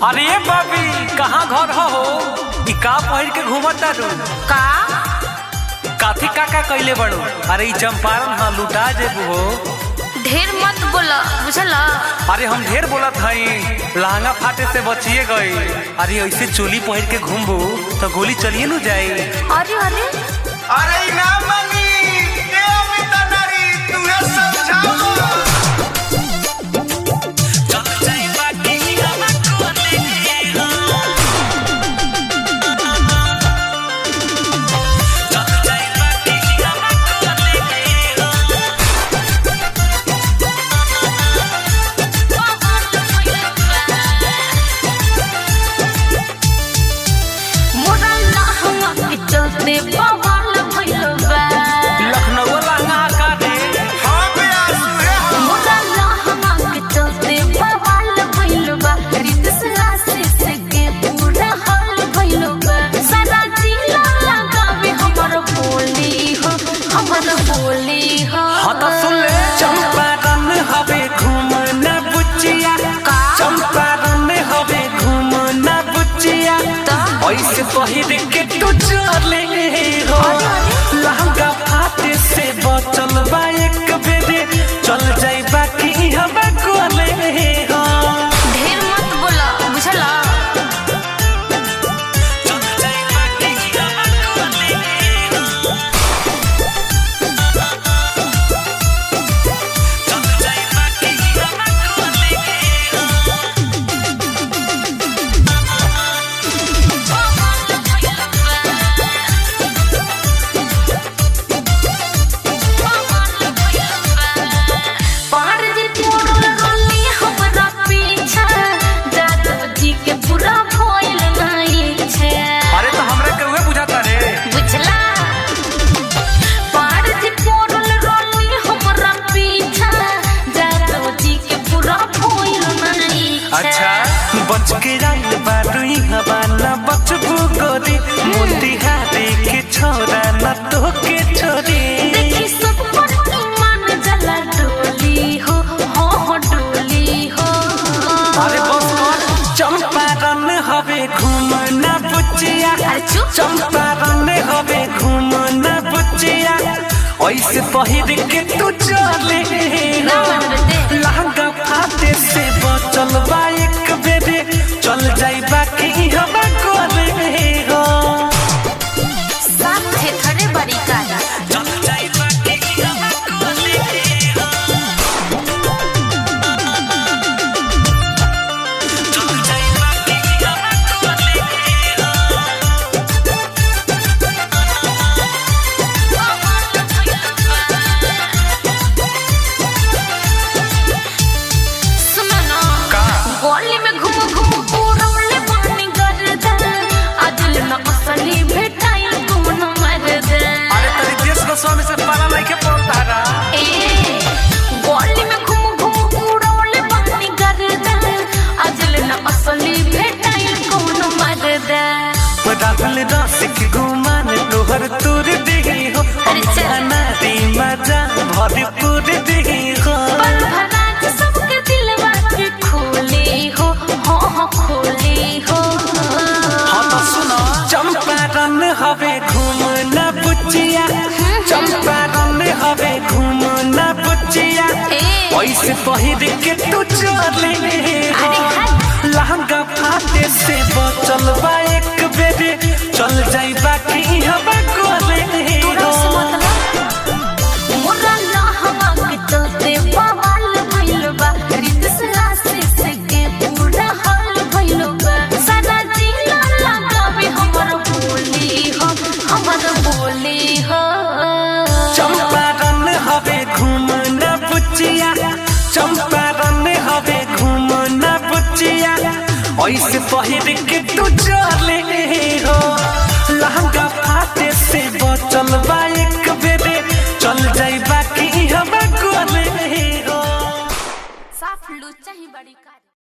अरे बाबी कहाँ घर हो? ई का पहिर के घूमता रू? का काथी काका कइले बड़ो? अरे ई चंपारण हां लुटा जेबू हो। ढेर मत बोला बुझला। अरे हम ढेर बोलत हई, लहंगा फाटे से बचिए गई। अरे ऐसे चोली पहिर के घूमबू तो गोली चलिए न जाई। अरे अरे अरे ना मनी के अमिता नारी तुहे समझाओ। लखनऊ लहंगा का दे हां बे आसुरे मोरा लहंगा के चलते बवाल भइल बा। रीत से के पूरा हाल भइल बा। सारा जिला लगावे हमर बोली हो, हमर बोली हो। हाँ तो सुन ले। चंपारण हवे घूमना बुचिया, चंपारण हवे घूमना बुचिया। ऐसे पहिर के तू चले हो, लहंगा फाटे से बचल बा एक बेरे, चल जाई बाकी हम कोले हो। ढेर मत बोला बुझला। चल जाई बाकी हम कोले हो। चल जाई बाकी हम कोले हो। पार जी तोड़ल रोली हमरा पीछा, जादव जी के पूरा भइल नहीं छे। अरे तो हमरा के उहे बुझाता रे। बुझला। पार जी तोड़ल रोली हमरा पीछा, जादव जी के पूरा भइल नहीं छे। अच्छा बच के रंग बारुई हवा न बचबू गोरी, मोतिहारी के छोरा न तो के छोरी। देखी सब पर ईमान जला डोली हो, हो डोली हो। अरे बस कर। चंपारण हवे घूमना बुचिया, अरे चुप। चंपारण हवे घूमना बुचिया। ऐसे पहिर के तू चले ना हो, मन बते। लहंगा फाटे से बचल बा एक बेरे, चल जाई बाकी हम कोले हो। साथ थे खड़े बड़ी काजा। चल जाई बाकी हम कोले हो। चल जाई बाकी हम कोले हो। सुनो ना, का? गली में घूम घूम पूरौले पानी गर्दा, अदिल न असली भेटाई तुम न मरदा। अरे तेरी देश गोस्वामी से पाला नहीं के पड़ता रहा। ए गली में घूम घूम पूरौले पानी गर्दा, अदिल न असली भेटाई तुम न मरदा। राहुल रसिक घुमान लोहर तूर दिही हो, अरे चल। नारी मजा भरपूर दिही हो। पल भरा के सबके दिलवा के खोली हो, हो खोली हो। हाँ तो सुनो। चंपारण हवे घूमना बुचिया, चंपारण हवे घूमना बुचिया। ऐसे पहिर के तू चले हो, अरे हट। लहंगा फाटे से बचल बा एक बेरे, चल जाई बाकी हम कोले तोरा से हो। मतलब मोरा लहंगा के चलते बवाल भइल बा। रीत से के पूरा हाल भइल बा। सारा जिला लगावे हमर बोली हो, हमर बोली हो। चंपारण हवे घूमना बुचिया, चंपारण हवे घूमना बुचिया। ऐसे पहिर के तू चले